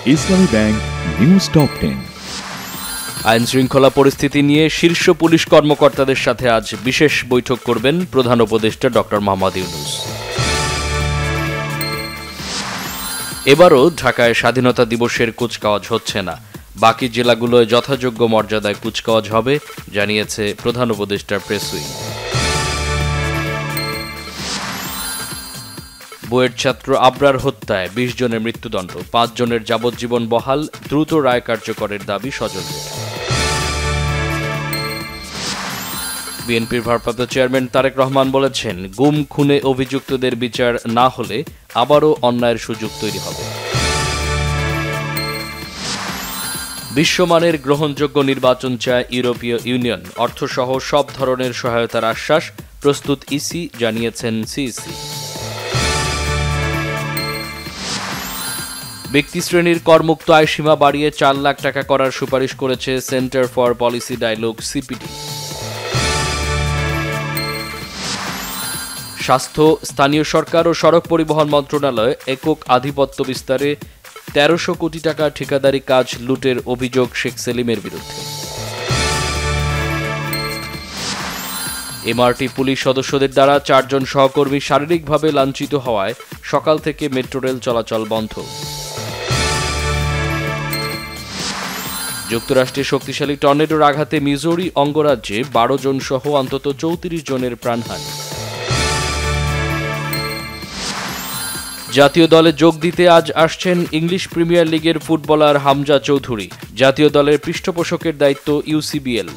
ইসলামী bank news top 10। আইন শৃঙ্খলা পরিস্থিতি নিয়ে শীর্ষ পুলিশ কর্মকর্তাদের সাথে আজ বিশেষ বৈঠক করবেন প্রধান উপদেষ্টা ডক্টর মোহাম্মদ ইউনূস। এবারও ঢাকায় স্বাধীনতা দিবসের কুচকাওয়াজ হচ্ছে না, বাকি জেলাগুলোয় যথাযোগ্য মর্যাদায় কুচকাওয়াজ হবে, জানিয়েছে প্রধান উপদেষ্টার প্রেস উইং। বুয়েট ছাত্র আবরার হত্যায় ২০ জনের মৃত্যুদণ্ড, ৫ জনের যাবজ্জীবন বহাল, দ্রুত রায় কার্যকরের দাবি স্বজনদের। বিএনপির ভারপ্রাপ্ত চেয়ারম্যান তারেক রহমান বলেছেন, গুম খুনে অভিযুক্তদের বিচার না হলে আবারও অন্যায়ের সুযোগ তৈরি হবে। বিশ্বমানের গ্রহণযোগ্য নির্বাচন চায় ইউরোপীয় ইউনিয়ন, অর্থসহ সব ধরনের সহায়তার আশ্বাস প্রস্তুত ইসি, জানিয়েছেন সিইসি। ব্যক্তিশ্রেণীর করমুক্ত আয়সীমা বাড়িয়ে ৪ লাখ টাকা করার সুপারিশ করেছে Centre for Policy Dialogue CPD. স্বাস্থ্য, স্থানীয় সরকার ও সড়ক পরিবহন মন্ত্রণালয় একক আধিপত্য বিস্তারে ১৩০০ কোটি টাকা ঠিকাদারি কাজ লুটের অভিযোগ শেখ সেলিমের বিরুদ্ধে। এমআরটি পুলিশ সদস্যদের দ্বারা ৪ জন সহকর্মী শারীরিকভাবে লাঞ্ছিত হওয়ায় সকাল থেকে মেট্রো রেল চলাচল বন্ধ। যুক্তরাষ্ট্রে শক্তিশালী টর্নেডোর আঘাতে মিজোরি অঙ্গরাজ্যে ১২ জন সহ অন্তত ৩৪ জনের প্রাণহানি। জাতীয় দলে যোগ দিতে আজ আসছেন ইংলিশ প্রিমিয়ার লিগের ফুটবলার হামজা চৌধুরী। জাতীয় দলের পৃষ্ঠপোষকের দায়িত্ব ইউসিবিএল।